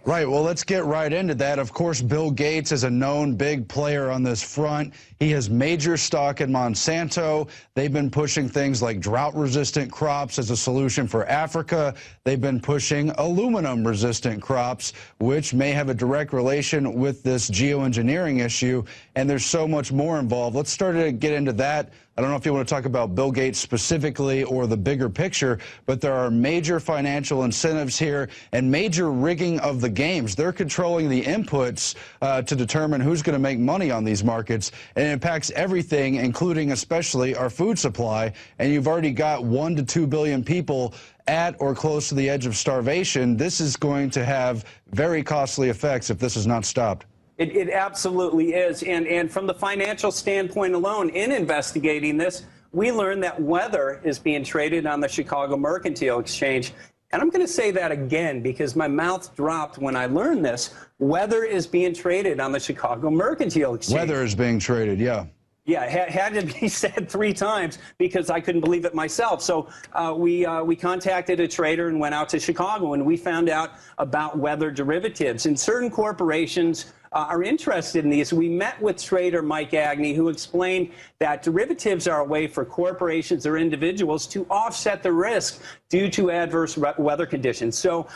Right. Well, let's get right into that. Of course, Bill Gates is a known big player on this front. He has major stock in Monsanto. They've been pushing things like drought-resistant crops as a solution for Africa. They've been pushing aluminum-resistant crops, which may have a direct relation with this geoengineering issue. And there's so much more involved. Let's start to get into that. I don't know if you want to talk about Bill Gates specifically or the bigger picture, but there are major financial incentives here and major rigging of the games. They're controlling the inputs to determine who's going to make money on these markets, and it impacts everything, including especially our food supply. And you've already got 1 to 2 billion people at or close to the edge of starvation. This is going to have very costly effects if this is not stopped. It absolutely is. And from the financial standpoint alone, in investigating this, we learned that weather is being traded on the Chicago Mercantile Exchange. And I'm going to say that again because my mouth dropped when I learned this. Weather is being traded on the Chicago Mercantile Exchange. Weather is being traded, yeah. Yeah, it had to be said 3 times because I couldn't believe it myself. So we contacted a trader and went out to Chicago, and we found out about weather derivatives. And certain corporations are interested in these. We met with trader Mike Agney, who explained that derivatives are a way for corporations or individuals to offset the risk due to adverse weather conditions. So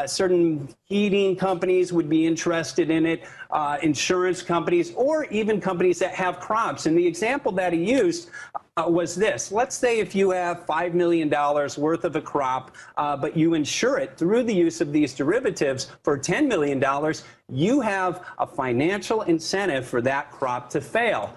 certain heating companies would be interested in it, insurance companies, or even companies that have crops. And the example that he used was this. Let's say if you have $5 million worth of a crop, but you insure it through the use of these derivatives for $10 million, you have a financial incentive for that crop to fail.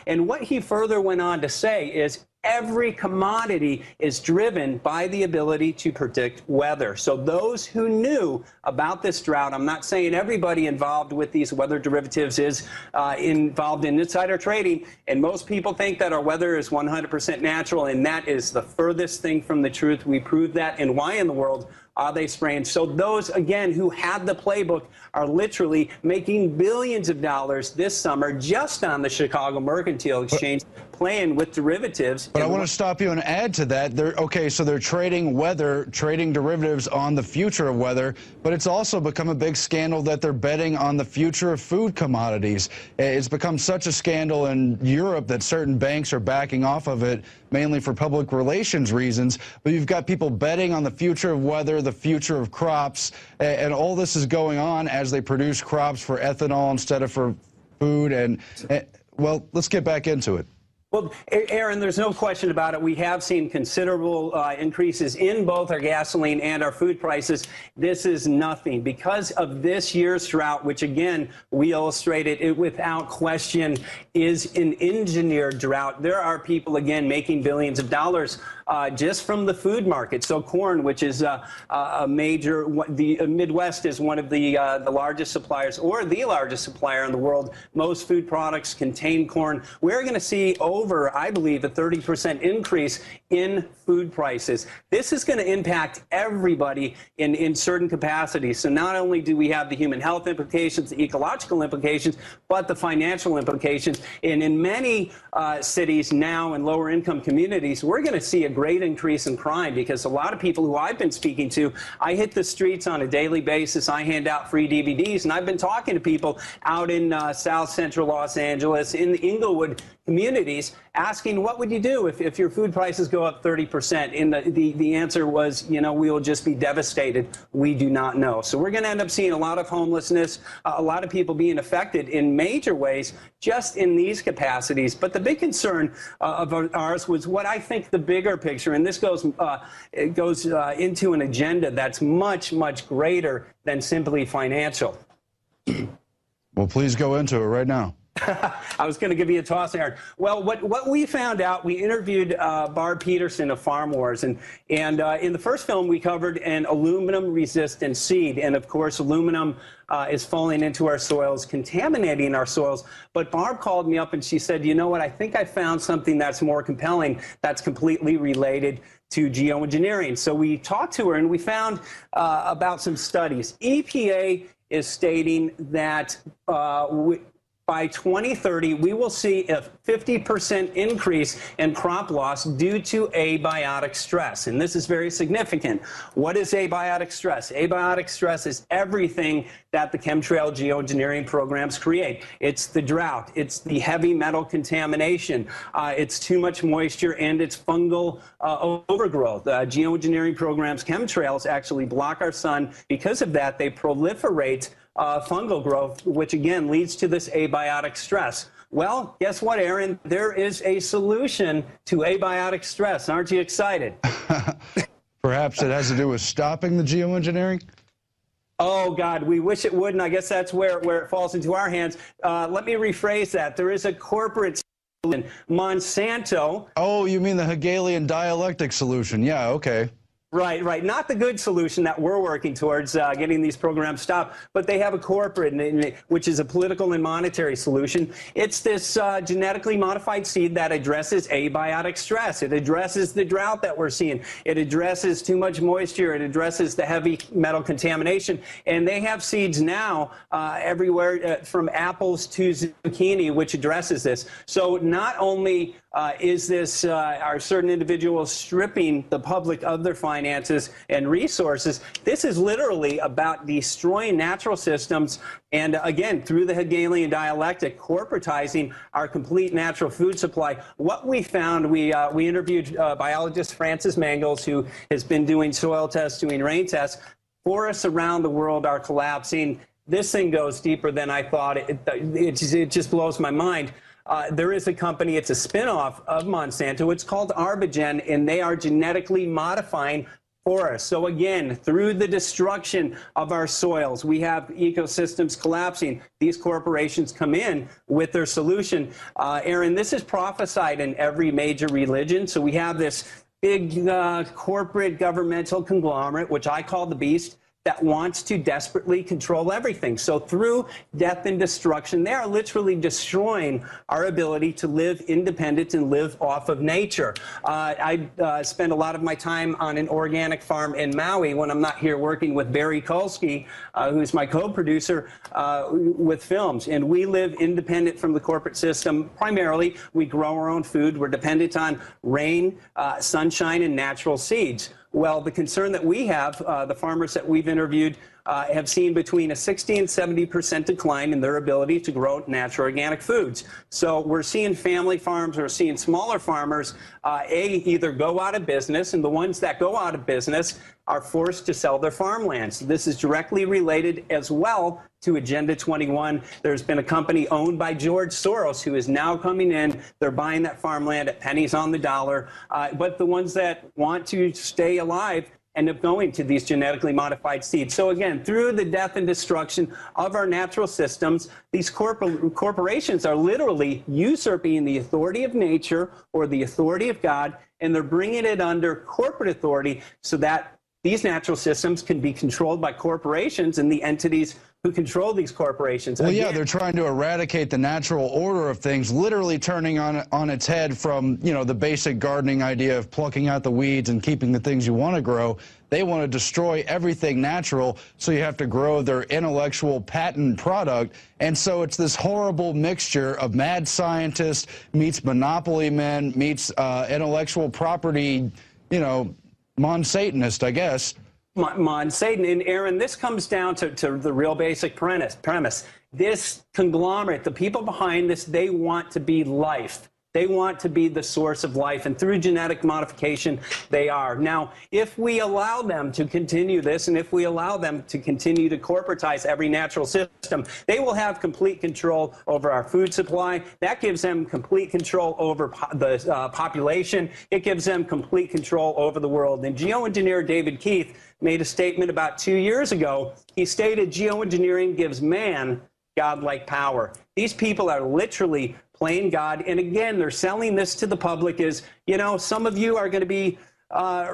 And what he further went on to say is every commodity is driven by the ability to predict weather. So those who knew about this drought, I'm not saying everybody involved with these weather derivatives is involved in insider trading, and most people think that our weather is 100% natural, and that is the furthest thing from the truth. We proved that, and why in the world are they spraying? So those, again, who had the playbook are literally making billions of dollars this summer just on the Chicago Mercantile Exchange, playing with derivatives. But I want to stop you and add to that. So they're trading weather, trading derivatives on the future of weather, but it's also become a big scandal that they're betting on the future of food commodities. It's become such a scandal in Europe that certain banks are backing off of it, mainly for public relations reasons. But you've got people betting on the future of weather, the future of crops, and all this is going on as they produce crops for ethanol instead of for food. And well, let's get back into it. Well, Aaron, there's no question about it. We have seen considerable increases in both our gasoline and our food prices. This is nothing. Because of this year's drought, which, again, we illustrated it without question, is an engineered drought. There are people, again, making billions of dollars just from the food market. So corn, which is a major, the Midwest is one of the largest suppliers, or the largest supplier in the world. Most food products contain corn. We're going to see over, I believe, a 30% increase in food prices. This is going to impact everybody in certain capacities. So not only do we have the human health implications, the ecological implications, but the financial implications. And in many cities now in lower income communities, we're going to see a great increase in crime because a lot of people who I've been speaking to, I hit the streets on a daily basis. I hand out free DVDs, and I've been talking to people out in South Central Los Angeles, in the Inglewood communities, asking what would you do if your food prices go up 30%? And the answer was, you know, we will just be devastated. We do not know. So we're going to end up seeing a lot of homelessness, a lot of people being affected in major ways just in these capacities. But the big concern of ours was what I think the bigger picture, and this goes into an agenda that's much, much greater than simply financial. Well, please go into it right now. I was going to give you a toss, Aaron. Well, what we found out, we interviewed Barb Peterson of Farm Wars, and in the first film we covered an aluminum-resistant seed, and of course aluminum is falling into our soils, contaminating our soils. But Barb called me up and she said, you know what, I think I found something that's more compelling that's completely related to geoengineering. So we talked to her and we found about some studies. EPA is stating that by 2030, we will see a 50% increase in crop loss due to abiotic stress. And this is very significant. What is abiotic stress? Abiotic stress is everything that the chemtrail geoengineering programs create. It's the drought. It's the heavy metal contamination. It's too much moisture, and it's fungal overgrowth. Geoengineering programs, chemtrails, actually block our sun. Because of that, they proliferate fungal growth, which again leads to this abiotic stress. Well, guess what, Aaron? There is a solution to abiotic stress. Aren't you excited? Perhaps it has to do with stopping the geoengineering? Oh, God, we wish it would, and I guess that's where it falls into our hands. Let me rephrase that. There is a corporate solution. Monsanto. Oh, you mean the Hegelian dialectic solution. Yeah, okay. Right, right. Not the good solution that we're working towards getting these programs stopped, but they have a corporate, which is a political and monetary solution. It's this genetically modified seed that addresses abiotic stress. It addresses the drought that we're seeing. It addresses too much moisture. It addresses the heavy metal contamination. And they have seeds now everywhere from apples to zucchini, which addresses this. So not only is this are certain individuals stripping the public of their finances and resources, this is literally about destroying natural systems and, again, through the Hegelian dialectic, corporatizing our complete natural food supply. What we found, we interviewed biologist Francis Mangels, who has been doing soil tests, doing rain tests. Forests around the world are collapsing. This thing goes deeper than I thought. It just blows my mind. There is a company, it's a spinoff of Monsanto. It's called Arbigen, and they are genetically modifying forests. So again, through the destruction of our soils, we have ecosystems collapsing. These corporations come in with their solution. Aaron, this is prophesied in every major religion. So we have this big corporate governmental conglomerate, which I call the beast, that wants to desperately control everything. So through death and destruction, they are literally destroying our ability to live independent and live off of nature. I spend a lot of my time on an organic farm in Maui when I'm not here working with Barry Kulski, who's my co-producer with films. And we live independent from the corporate system. Primarily, we grow our own food. We're dependent on rain, sunshine, and natural seeds. Well, the concern that we have, the farmers that we've interviewed, have seen between a 60 and 70% decline in their ability to grow natural organic foods. So we're seeing family farms, we're seeing smaller farmers, either go out of business, and the ones that go out of business are forced to sell their farmlands. This is directly related as well to Agenda 21. There's been a company owned by George Soros who is now coming in. They're buying that farmland at pennies on the dollar. But the ones that want to stay alive end up going to these genetically modified seeds. So again, through the death and destruction of our natural systems, these corporations are literally usurping the authority of nature or the authority of God, and they're bringing it under corporate authority so that these natural systems can be controlled by corporations and the entities who control these corporations. Well, yeah, they're trying to eradicate the natural order of things, literally turning on its head from, you know, the basic gardening idea of plucking out the weeds and keeping the things you want to grow. They want to destroy everything natural, so you have to grow their intellectual patent product. And so it's this horrible mixture of mad scientists meets monopoly men meets intellectual property, you know, Monsatanist, I guess. Satan. And Aaron, this comes down to the real basic premise. This conglomerate, the people behind this, they want to be life. They want to be the source of life, and through genetic modification, they are. Now, if we allow them to continue this, and if we allow them to continue to corporatize every natural system, they will have complete control over our food supply. That gives them complete control over the population. It gives them complete control over the world. And geoengineer David Keith made a statement about 2 years ago. He stated, geoengineering gives man godlike power. These people are literally playing God. And again, they're selling this to the public as, you know, some of you are going to be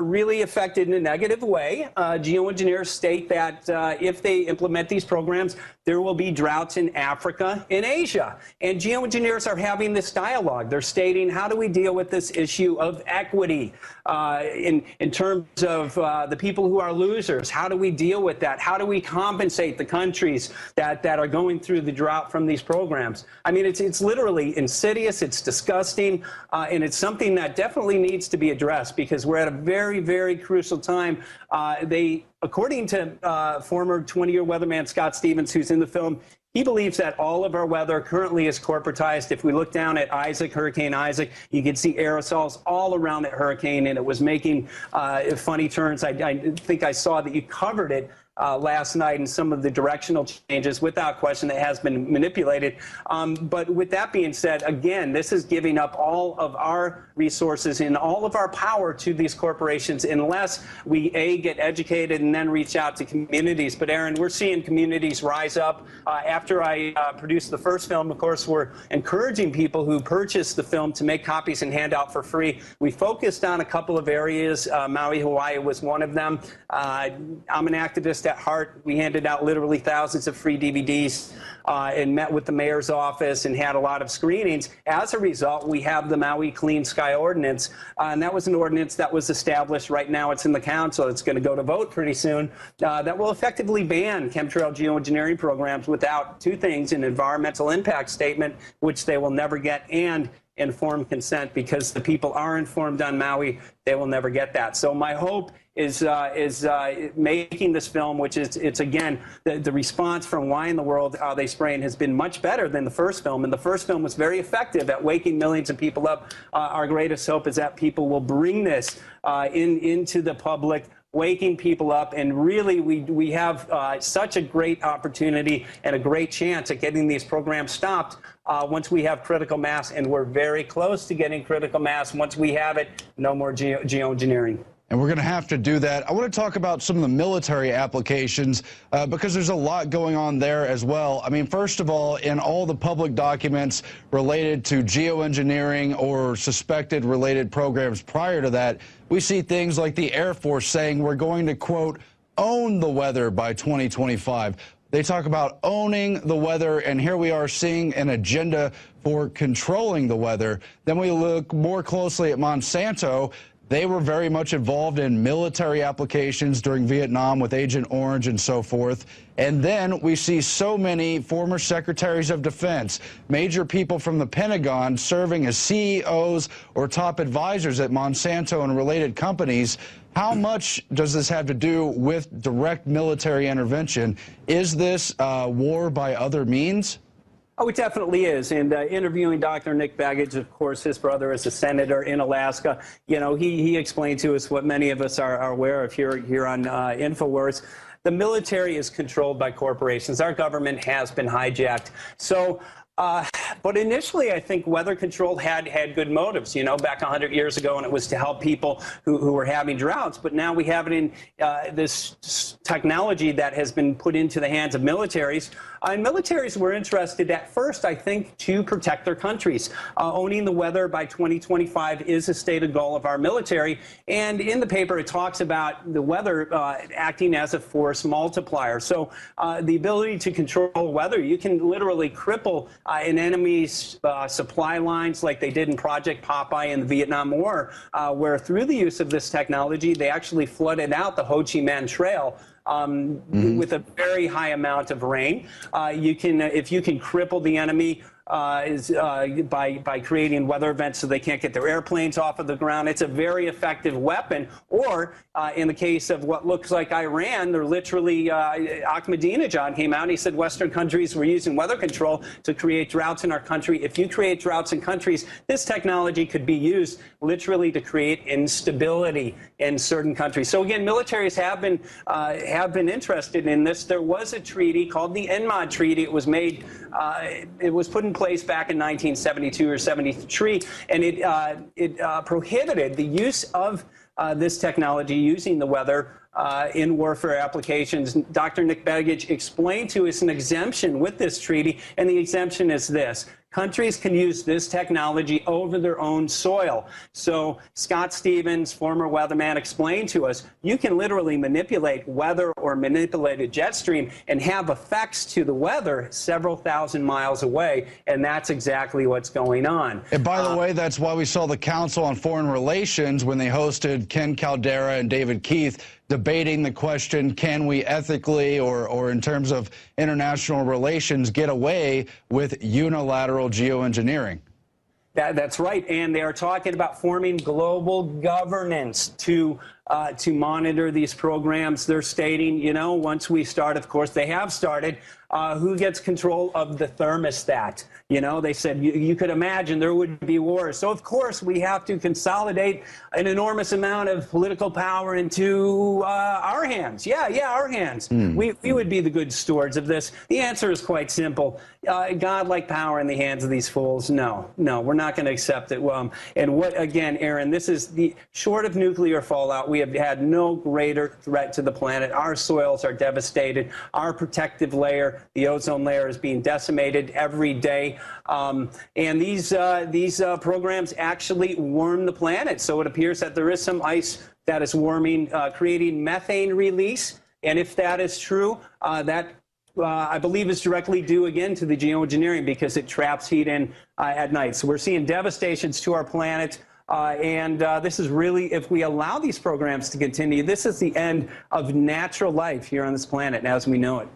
really affected in a negative way. Geoengineers state that if they implement these programs, there will be droughts in Africa and Asia. And geoengineers are having this dialogue. They're stating, how do we deal with this issue of equity in terms of the people who are losers? How do we deal with that? How do we compensate the countries that are going through the drought from these programs? I mean, it's literally insidious, it's disgusting, and it's something that definitely needs to be addressed because we're at a very, very crucial time. According to former 20-year weatherman Scott Stevens, who's in the film, he believes that all of our weather currently is corporatized. If we look down at Hurricane Isaac, you can see aerosols all around that hurricane, and it was making funny turns. I think I saw that you covered it last night and some of the directional changes, without question, that has been manipulated. But with that being said, again, this is giving up all of our resources and all of our power to these corporations unless we, A, get educated and then reach out to communities. But, Aaron, we're seeing communities rise up. After I produced the first film, of course, we're encouraging people who purchased the film to make copies and hand out for free. We focused on a couple of areas. Maui, Hawaii was one of them. I'm an activist at heart. We handed out literally thousands of free DVDs and met with the mayor's office and had a lot of screenings. As a result, we have the Maui Clean Sky Ordinance, and that was an ordinance that was established. Right now it's in the council. It's going to go to vote pretty soon. That will effectively ban chemtrail geoengineering programs without two things: an environmental impact statement, which they will never get, and informed consent, because the people are informed on Maui. They will never get that. So my hope is making this film, which is, it's again, the response from Why in the World Are They Spraying has been much better than the first film, and the first film was very effective at waking millions of people up. Our greatest hope is that people will bring this into the public, waking people up, and really we have such a great opportunity and a great chance at getting these programs stopped once we have critical mass, and we're very close to getting critical mass. Once we have it, no more geoengineering. And we're going to have to do that. I want to talk about some of the military applications because there's a lot going on there as well. I mean, first of all, in all the public documents related to geoengineering or suspected related programs prior to that, we see things like the Air Force saying we're going to, quote, own the weather by 2025. They talk about owning the weather, and here we are seeing an agenda for controlling the weather. Then we look more closely at Monsanto. They were very much involved in military applications during Vietnam with Agent Orange and so forth. And then we see so many former secretaries of defense, major people from the Pentagon serving as CEOs or top advisors at Monsanto and related companies. How much does this have to do with direct military intervention? Is this war by other means? Oh, it definitely is. And interviewing Dr. Nick Begich, of course, his brother is a senator in Alaska. You know, he explained to us what many of us are aware of here on InfoWars. The military is controlled by corporations. Our government has been hijacked. So, but initially, I think weather control had good motives, you know, back 100 years ago, and it was to help people who were having droughts. But now we have it in this technology that has been put into the hands of militaries. And militaries were interested at first, I think, to protect their countries. Owning the weather by 2025 is a stated goal of our military. And in the paper, it talks about the weather acting as a force multiplier. So the ability to control weather, you can literally cripple an enemy's supply lines like they did in Project Popeye in the Vietnam War, where through the use of this technology, they actually flooded out the Ho Chi Minh Trail with a very high amount of rain. You can, if you can cripple the enemy by creating weather events so they can't get their airplanes off of the ground, it's a very effective weapon. Or in the case of what looks like Iran, they're literally, Ahmadinejad came out and he said Western countries were using weather control to create droughts in our country. If you create droughts in countries, this technology could be used literally to create instability in certain countries. So again, militaries have been interested in this. There was a treaty called the ENMOD Treaty. It was made, it was put in place back in 1972 or 73, and it prohibited the use of this technology, using the weather in warfare applications. Dr. Nick Begich explained to us an exemption with this treaty, and the exemption is this: countries can use this technology over their own soil. So Scott Stevens, former weatherman, explained to us, you can literally manipulate weather or manipulate a jet stream and have effects to the weather several thousand miles away, and that's exactly what's going on. And by the way, that's why we saw the Council on Foreign Relations when they hosted Ken Caldera and David Keith debating the question, can we ethically or in terms of international relations get away with unilateral geoengineering? That's right, and they are talking about forming global governance to monitor these programs. They're stating, you know, once we start, of course, they have started, who gets control of the thermostat? You know, they said you could imagine there would be wars. So, of course, we have to consolidate an enormous amount of political power into our hands. Yeah, our hands. We would be the good stewards of this. The answer is quite simple. God-like power in the hands of these fools? No, we're not going to accept it. And what, again, Aaron, this is the short of nuclear fallout, we have had no greater threat to the planet. Our soils are devastated. Our protective layer, the ozone layer, is being decimated every day. And these programs actually warm the planet. So it appears that there is some ice that is warming, creating methane release. And if that is true, that I believe is directly due again to the geoengineering because it traps heat in at night. So we're seeing devastations to our planet. And this is really, if we allow these programs to continue, this is the end of natural life here on this planet as we know it.